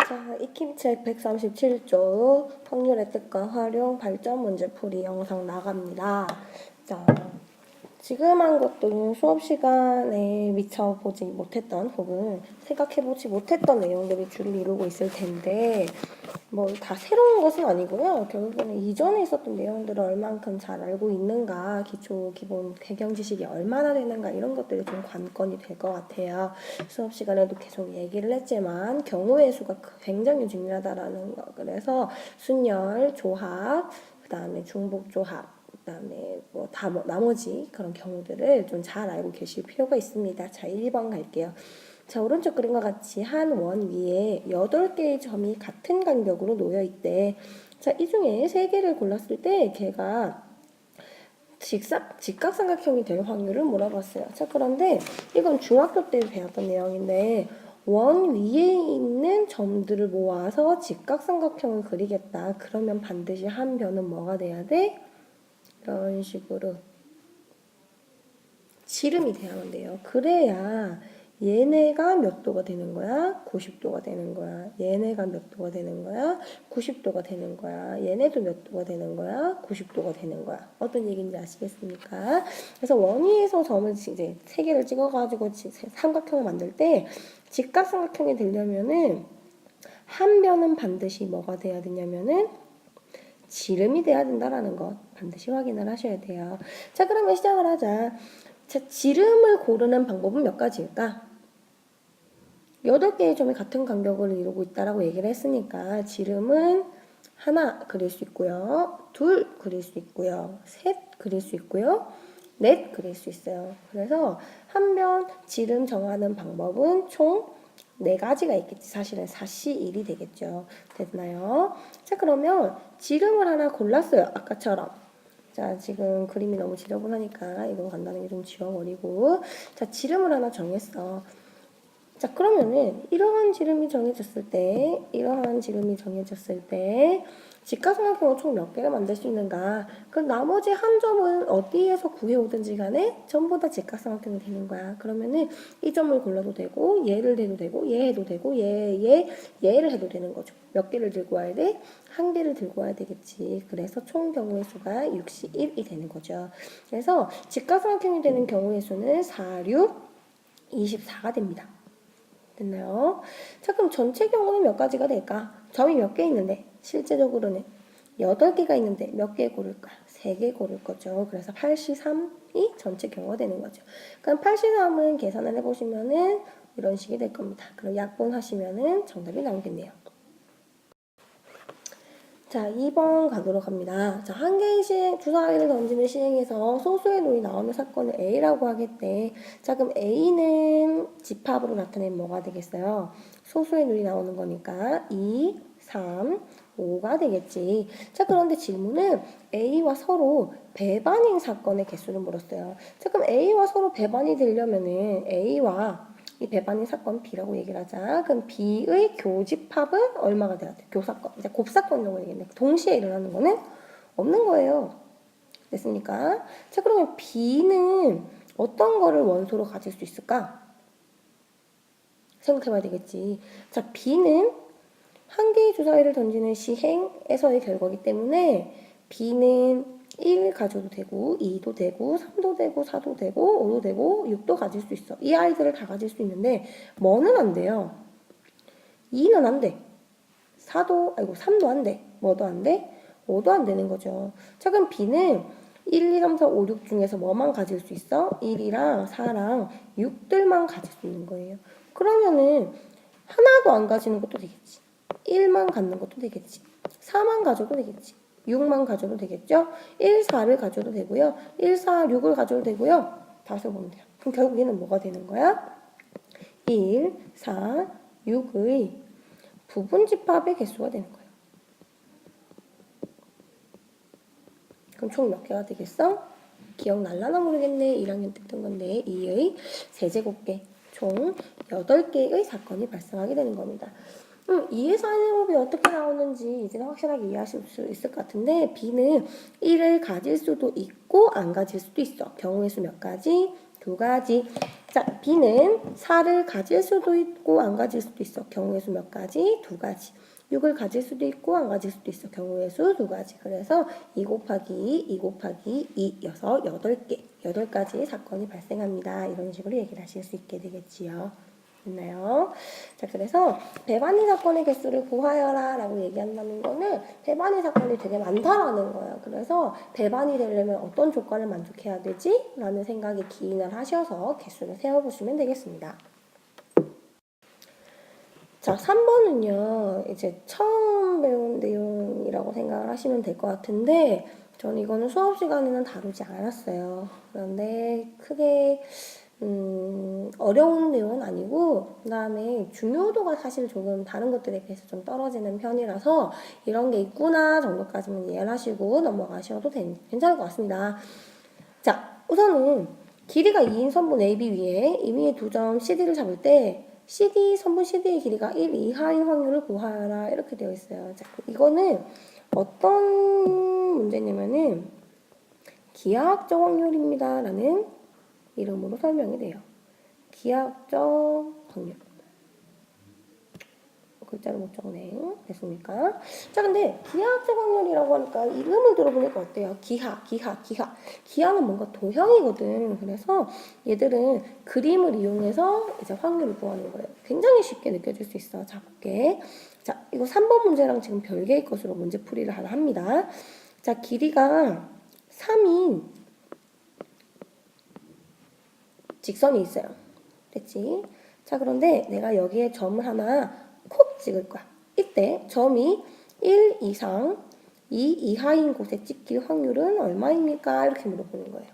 자, 익힘책 137조 확률의 뜻과 활용 발전 문제풀이 영상 나갑니다. 자, 지금 한 것도 수업 시간에 미처 보지 못했던 혹은 생각해보지 못했던 내용들이 주를 이루고 있을 텐데 뭐 다 새로운 것은 아니고요. 결국에는 이전에 있었던 내용들을 얼만큼 잘 알고 있는가, 기본 배경 지식이 얼마나 되는가 이런 것들이 좀 관건이 될 것 같아요. 수업 시간에도 계속 얘기를 했지만 경우의 수가 굉장히 중요하다라는 거. 그래서 순열, 조합, 그 다음에 중복 조합, 그다음에 나머지 그런 경우들을 좀 잘 알고 계실 필요가 있습니다. 자, 1번 갈게요. 자, 오른쪽 그림과 같이 한 원 위에 8개의 점이 같은 간격으로 놓여 있대. 자, 이 중에 3개를 골랐을 때 걔가 직각삼각형이 될 확률을 물어봤어요. 자, 그런데 이건 중학교 때 배웠던 내용인데 원 위에 있는 점들을 모아서 직각삼각형을 그리겠다. 그러면 반드시 한 변은 뭐가 돼야 돼? 이런 식으로 지름이 돼야만 돼요. 그래야 얘네가 몇 도가 되는 거야? 90도가 되는 거야. 얘네가 몇 도가 되는 거야? 90도가 되는 거야. 얘네도 몇 도가 되는 거야? 90도가 되는 거야. 어떤 얘기인지 아시겠습니까? 그래서 원위에서 점을 이제 3개를 찍어가지고 삼각형을 만들 때 직각삼각형이 되려면은 한 변은 반드시 뭐가 돼야 되냐면은 지름이 돼야 된다라는 것 반드시 확인을 하셔야 돼요. 자, 그러면 시작을 하자. 자, 지름을 고르는 방법은 몇 가지일까? 8개의 점이 같은 간격을 이루고 있다라고 얘기를 했으니까 지름은 하나 그릴 수 있고요. 2 그릴 수 있고요. 3 그릴 수 있고요. 4 그릴 수 있어요. 그래서 한 변 지름 정하는 방법은 총 4가지가 있겠지. 사실은 4C1이 되겠죠. 됐나요? 자, 그러면 지름을 하나 골랐어요. 아까처럼. 자, 지금 그림이 너무 지저분하니까 이거 간단하게 좀 지워버리고. 자, 지름을 하나 정했어. 자, 그러면은 이러한 지름이 정해졌을 때 직각삼각형을 총 몇 개를 만들 수 있는가? 그럼 나머지 한 점은 어디에서 구해오든지 간에 전부 다 직각삼각형이 되는 거야. 그러면은 이 점을 골라도 되고 얘를 해도 되고 얘 해도 되고 얘를 해도 되는 거죠. 몇 개를 들고 와야 돼? 한 개를 들고 와야 되겠지. 그래서 총 경우의 수가 61이 되는 거죠. 그래서 직각삼각형이 되는 경우의 수는 4, 6, 24가 됩니다. 됐나요? 자, 그럼 전체 경우는 몇 가지가 될까? 점이 몇 개 있는데 실제적으로는 8개가 있는데 몇 개 고를까? 3개 고를 거죠. 그래서 83이 전체 경우가 되는 거죠. 그럼 83은 계산을 해보시면은 이런 식이 될 겁니다. 그럼 약분하시면은 정답이 나오겠네요. 자, 2번 가도록 합니다. 자, 한 개의 주사위를 던지는 시행에서 소수의 놈이 나오는 사건을 A라고 하겠대. 자, 그럼 A는 집합으로 나타내면 뭐가 되겠어요? 소수의 놈이 나오는 거니까 2, 3, 5가 되겠지. 자, 그런데 질문은 A와 서로 배반인 사건의 개수를 물었어요. 자, 그럼 A와 서로 배반이 되려면은 A와 이 배반인 사건 B라고 얘기를 하자. 그럼 B의 교집합은 얼마가 돼야 돼? 교사건. 이제 곱사건이라고 얘기했네. 동시에 일어나는 거는 없는 거예요. 됐습니까? 자, 그러면 B는 어떤 거를 원소로 가질 수 있을까? 생각해봐야 되겠지. 자, B는 한 개의 주사위를 던지는 시행에서의 결과이기 때문에 B는 1 가져도 되고 2도 되고 3도 되고 4도 되고 5도 되고 6도 가질 수 있어. 이 아이들을 다 가질 수 있는데 뭐는 안 돼요? 2는 안 돼. 3도 안 돼. 뭐도 안 돼? 5도 안 되는 거죠. 자, 그럼 B는 1, 2, 3, 4, 5, 6 중에서 뭐만 가질 수 있어? 1이랑 4랑 6들만 가질 수 있는 거예요. 그러면은 하나도 안 가지는 것도 되겠지. 1만 갖는 것도 되겠지. 4만 가져도 되겠지. 6만 가져도 되겠죠? 1, 4를 가져도 되고요. 1, 4, 6을 가져도 되고요. 다 써보면 돼요. 그럼 결국 얘는 뭐가 되는 거야? 1, 4, 6의 부분집합의 개수가 되는 거예요. 그럼 총 몇 개가 되겠어? 기억날라나 모르겠네. 1학년 때 했던 건데 2의 세제곱계 총 8개의 사건이 발생하게 되는 겁니다. 이해서 해법이 어떻게 나오는지 이제는 확실하게 이해하실 수 있을 것 같은데 B는 1을 가질 수도 있고 안 가질 수도 있어. 경우의 수 몇 가지? 두 가지. 자, B는 4를 가질 수도 있고 안 가질 수도 있어. 경우의 수 몇 가지? 두 가지. 6을 가질 수도 있고 안 가질 수도 있어. 경우의 수 두 가지. 그래서 2 곱하기 2 곱하기 2여서 8개, 8가지의 사건이 발생합니다. 이런 식으로 얘기를 하실 수 있게 되겠지요. 됐나요? 자, 그래서 배반의 사건의 개수를 구하여라 라고 얘기한다는 거는 배반의 사건이 되게 많다라는 거예요. 그래서 배반이 되려면 어떤 조건을 만족해야 되지? 라는 생각에 기인을 하셔서 개수를 세워보시면 되겠습니다. 자, 3번은요, 이제 처음 배운 내용이라고 생각을 하시면 될 것 같은데, 저는 이거는 수업 시간에는 다루지 않았어요. 그런데 크게, 어려운 내용은 아니고, 그 다음에 중요도가 사실 조금 다른 것들에 비해서 좀 떨어지는 편이라서, 이런 게 있구나 정도까지만 이해를 하시고 넘어가셔도 괜찮을 것 같습니다. 자, 우선은 길이가 2인 선분 AB 위에 임의의 두 점 CD를 잡을 때, 선분 CD의 길이가 1 이하인 확률을 구하라 이렇게 되어 있어요. 자, 이거는 어떤 문제냐면은 기하학적 확률입니다 라는 이름으로 설명이 돼요. 기하학적 확률. 글자를 못 적네. 됐습니까? 자, 근데 기하학적 확률이라고 하니까 이름을 들어보니까 어때요? 기하. 기하는 뭔가 도형이거든. 그래서 얘들은 그림을 이용해서 이제 확률을 구하는 거예요. 굉장히 쉽게 느껴질 수 있어. 자, 볼게. 자, 이거 3번 문제랑 지금 별개의 것으로 문제풀이를 하나 합니다. 자, 길이가 3인 직선이 있어요. 됐지? 자, 그런데 내가 여기에 점을 하나 콕 찍을 거야. 이때 점이 1 이상 2 이하인 곳에 찍힐 확률은 얼마입니까? 이렇게 물어보는 거예요.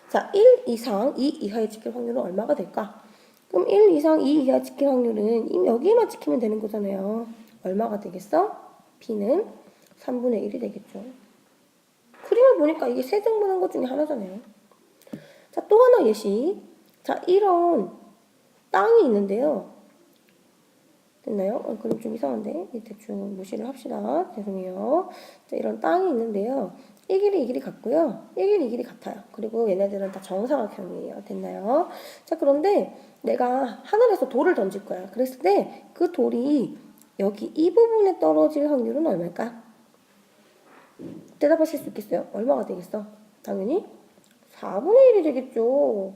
자, 1 이상 2 이하에 찍힐 확률은 얼마가 될까? 그럼 1 이상 2 이하에 찍힐 확률은 여기에만 찍히면 되는 거잖아요. 얼마가 되겠어? B는 3분의 1이 되겠죠. 그림을 보니까 이게 세등분한 것 중에 하나잖아요. 자, 또 하나 예시. 자, 이런 땅이 있는데요. 됐나요? 그림 좀 이상한데 대충 무시를 합시다. 죄송해요. 자, 이런 땅이 있는데요. 이 길이 같고요. 이 길이 같아요. 그리고 얘네들은 다 정사각형이에요. 됐나요? 자, 그런데 내가 하늘에서 돌을 던질 거야. 그랬을 때 그 돌이 여기 이 부분에 떨어질 확률은 얼마일까? 대답하실 수 있겠어요? 얼마가 되겠어? 당연히 4분의 1이 되겠죠.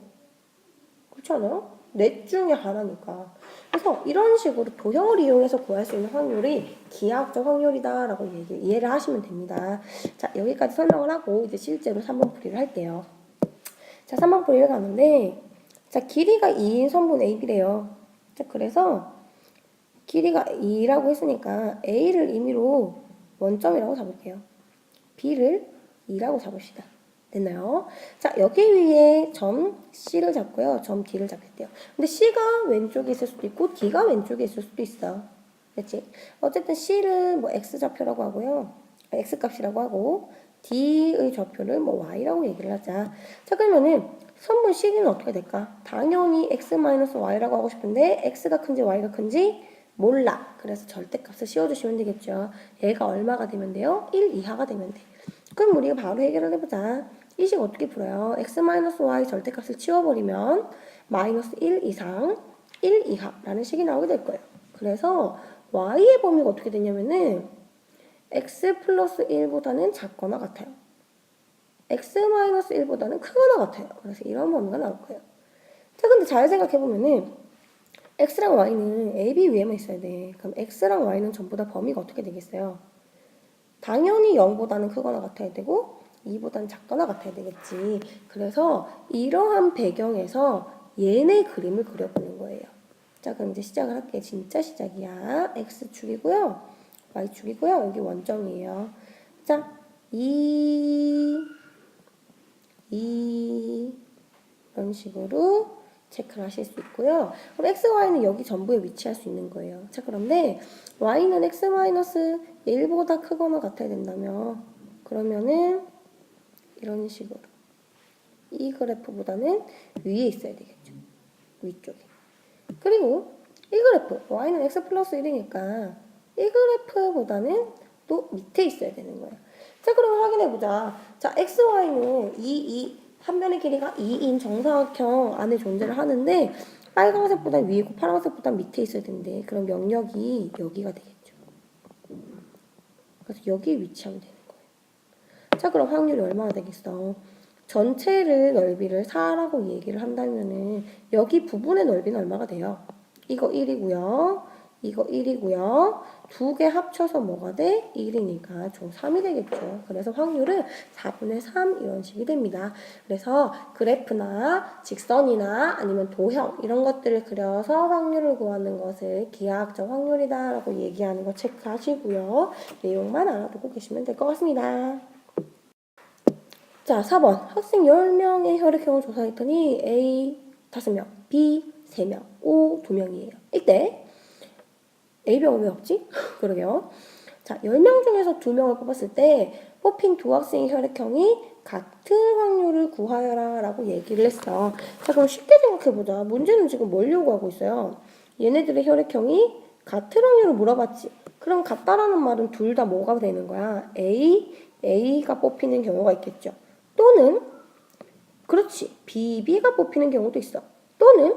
그렇지 않아요? 넷 중에 하나니까. 그래서 이런 식으로 도형을 이용해서 구할 수 있는 확률이 기하학적 확률이다라고 이해를 하시면 됩니다. 자, 여기까지 설명을 하고 이제 실제로 3번 풀이를 할게요. 자, 3번 풀이를 가는데, 자, 길이가 2인 선분 AB래요. 자, 그래서 길이가 2라고 했으니까 A를 임의로 원점이라고 잡을게요. B를 2라고 잡읍시다. 됐나요? 자, 여기 위에 점 C를 잡고요. 점 D를 잡겠대요. 근데 C가 왼쪽에 있을 수도 있고 D가 왼쪽에 있을 수도 있어. 그렇지? 어쨌든 C를 뭐 X좌표라고 하고요. X값이라고 하고 D의 좌표를 뭐 Y라고 얘기를 하자. 자, 그러면은 선분 CD는 어떻게 될까? 당연히 X-Y라고 하고 싶은데 X가 큰지 Y가 큰지 몰라. 그래서 절대값을 씌워주시면 되겠죠. 얘가 얼마가 되면 돼요? 1 이하가 되면 돼. 그럼 우리가 바로 해결을 해보자. 이 식 어떻게 풀어요? x-y 절대값을 치워버리면 마이너스 1 이상 1 이하라는 식이 나오게 될 거예요. 그래서 y의 범위가 어떻게 되냐면은 x 플러스 1보다는 작거나 같아요. x 마이너스 1보다는 크거나 같아요. 그래서 이런 범위가 나올 거예요. 자, 근데 잘 생각해보면은 x랑 y는 a, b 위에만 있어야 돼. 그럼 x랑 y는 전부 다 범위가 어떻게 되겠어요? 당연히 0보다는 크거나 같아야 되고 2보다는 작거나 같아야 되겠지. 그래서 이러한 배경에서 얘네 그림을 그려보는 거예요. 자, 그럼 이제 시작을 할게요. 진짜 시작이야. x축이고요. y축이고요. 여기 원점이에요. 자, 2 이런 식으로 체크를 하실 수 있고요. 그럼 x, y는 여기 전부에 위치할 수 있는 거예요. 자, 그런데 y는 x-1보다 크거나 같아야 된다면 그러면은 이런 식으로 이 그래프보다는 위에 있어야 되겠죠. 위쪽에. 그리고 이 그래프 y는 x 플러스 1이니까 이 그래프보다는 또 밑에 있어야 되는 거예요. 자, 그럼 확인해보자. 자, x, y는 한 변의 길이가 2인 정사각형 안에 존재를 하는데 빨간색보다 위이고 파란색보다 밑에 있어야 되는데 그럼 영역이 여기가 되겠죠. 그래서 여기에 위치하면 되는 거예요. 자, 그럼 확률이 얼마나 되겠어? 전체를 넓이를 4라고 얘기를 한다면은 여기 부분의 넓이는 얼마가 돼요? 이거 1이고요. 이거 1이고요. 두 개 합쳐서 뭐가 돼? 1이니까 총 3이 되겠죠. 그래서 확률은 4분의 3 이런 식이 됩니다. 그래서 그래프나 직선이나 아니면 도형 이런 것들을 그려서 확률을 구하는 것을 기하학적 확률이다 라고 얘기하는 거 체크하시고요. 내용만 알아두고 계시면 될 것 같습니다. 자, 4번. 학생 10명의 혈액형을 조사했더니 A 5명, B 3명, O 2명이에요. 이때 A병은 왜 없지? 그러게요. 자, 10명 중에서 2명을 뽑았을 때 뽑힌 두 학생의 혈액형이 같은 확률을 구하여라 라고 얘기를 했어. 자, 그럼 쉽게 생각해보자. 문제는 지금 뭘 요구하고 있어요? 얘네들의 혈액형이 같은 확률을 물어봤지. 그럼 같다라는 말은 둘 다 뭐가 되는 거야? A가 뽑히는 경우가 있겠죠. 또는 그렇지, BB가 뽑히는 경우도 있어. 또는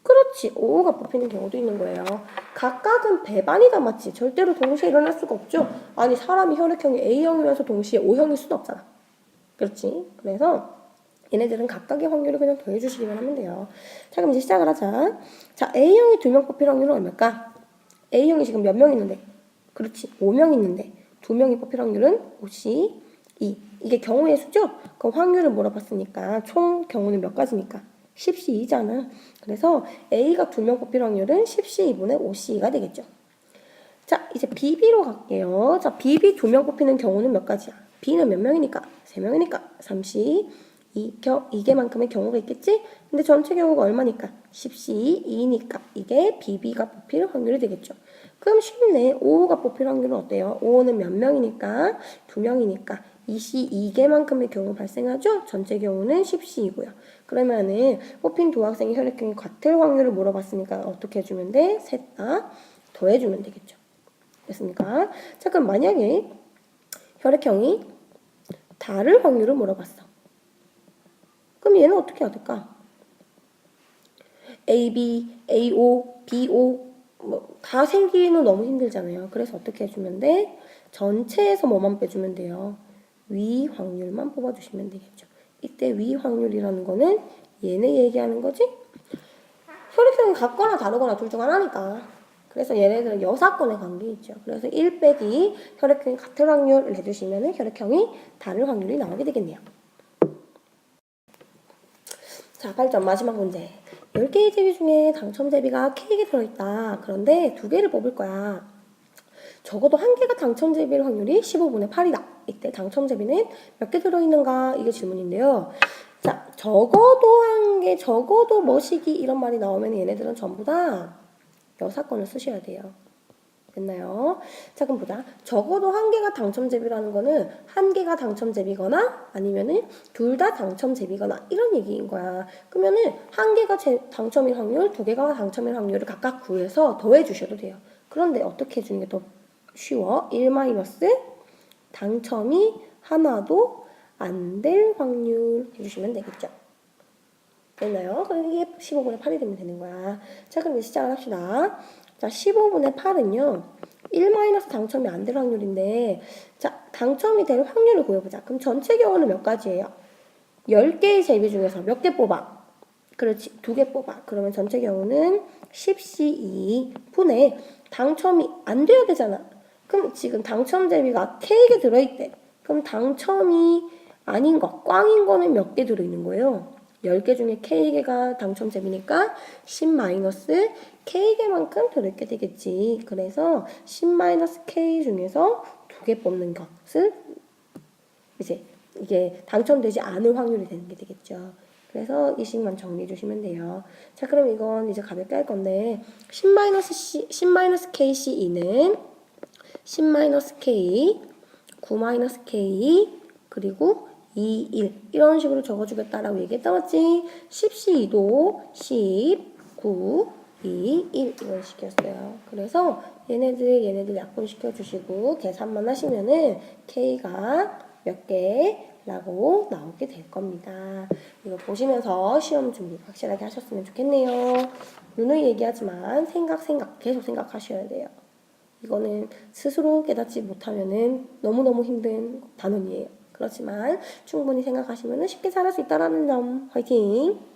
그렇지, O가 뽑히는 경우도 있는 거예요. 각각은 배반이다, 맞지? 절대로 동시에 일어날 수가 없죠. 아니, 사람이 혈액형이 A형이면서 동시에 O형일 수도 없잖아. 그렇지? 그래서 얘네들은 각각의 확률을 그냥 더해주시기만 하면 돼요. 자, 그럼 이제 시작을 하자. 자, A형이 2명 뽑힐 확률은 얼마일까? A형이 지금 몇 명 있는데? 그렇지, 5명 있는데 2명이 뽑힐 확률은 5C 2. 이게 경우의 수죠? 그럼 확률을 물어봤으니까 총 경우는 몇 가지니까? 10C 2잖아. 그래서 A가 2명 뽑힐 확률은 10C 2분의 5C가 되겠죠. 자, 이제 BB로 갈게요. 자, BB 2명 뽑히는 경우는 몇 가지야? B는 몇 명이니까? 3명이니까 3C 2개만큼의 경우가 있겠지? 근데 전체 경우가 얼마니까? 10C 2니까 이게 BB가 뽑힐 확률이 되겠죠. 그럼 쉽네. 5가 뽑힐 확률은 어때요? 5는 몇 명이니까? 2명이니까 2C 2개만큼의 경우 발생하죠? 전체 경우는 10C이고요. 그러면은 뽑힌 두 학생의 혈액형이 같을 확률을 물어봤으니까 어떻게 해주면 돼? 셋 다 더해주면 되겠죠. 됐습니까? 자, 그럼 만약에 혈액형이 다를 확률을 물어봤어. 그럼 얘는 어떻게 해야 될까? AB, AO, BO 다 생기는 너무 힘들잖아요. 그래서 어떻게 해주면 돼? 전체에서 뭐만 빼주면 돼요? 위 확률만 뽑아주시면 되겠죠. 이때 위 확률이라는 거는 얘네 얘기하는 거지? 혈액형이 같거나 다르거나 둘 중 하나니까. 그래서 얘네들은 여사건의 관계 있죠. 그래서 1 빼기 혈액형이 같을 확률을 해주시면 혈액형이 다를 확률이 나오게 되겠네요. 자, 8점 마지막 문제. 10개의 제비 중에 당첨 제비가 K개 들어있다. 그런데 2개를 뽑을 거야. 적어도 1개가 당첨 제비일 확률이 15분의 8이다. 이때 당첨 제비는 몇 개 들어있는가? 이게 질문인데요. 자, 적어도 1개, 적어도 뭐시기 이런 말이 나오면 얘네들은 전부 다 여사건을 쓰셔야 돼요. 됐나요? 자, 그럼 보자. 적어도 1개가 당첨 제비라는 거는 1개가 당첨 제비거나 아니면은 둘 다 당첨 제비거나 이런 얘기인 거야. 그러면은 1개가 당첨일 확률, 2개가 당첨일 확률을 각각 구해서 더해 주셔도 돼요. 그런데 어떻게 해주는 게 더 쉬워? 1 마이너스 당첨이 하나도 안 될 확률 해주시면 되겠죠. 됐나요? 그럼 이게 15분의 8이 되면 되는 거야. 자, 그럼 이제 시작을 합시다. 자, 15분의 8은요. 1 마이너스 당첨이 안 될 확률인데 자, 당첨이 될 확률을 구해보자. 그럼 전체 경우는 몇 가지예요? 10개의 제비 중에서 몇 개 뽑아? 그렇지, 2개 뽑아. 그러면 전체 경우는 10C2 분의 당첨이 안 돼야 되잖아. 그럼 지금 당첨 제비가 K개 들어있대. 그럼 당첨이 아닌 거, 꽝인 거는 몇 개 들어있는 거예요? 10개 중에 K개가 당첨 제비니까 10-K개만큼 들어있게 되겠지. 그래서 10-K 중에서 2개 뽑는 것을 이제 이게 당첨되지 않을 확률이 되는 게 되겠죠. 그래서 이 식만 정리해 주시면 돼요. 자, 그럼 이건 이제 가볍게 할 건데 10-KC2는 10-K, 9-K, 그리고 2, 1 이런 식으로 적어주겠다라고 얘기했다 맞지? 10C2도 10, 9, 2, 1 이런 식이었어요. 그래서 얘네들 약분시켜 주시고 계산만 하시면은 K가 몇 개라고 나오게 될 겁니다. 이거 보시면서 시험 준비 확실하게 하셨으면 좋겠네요. 누누이 얘기하지만 생각 계속 생각하셔야 돼요. 이거는 스스로 깨닫지 못하면은 너무너무 힘든 단원이에요. 그렇지만 충분히 생각하시면 쉽게 잘할 수 있다는 점 화이팅!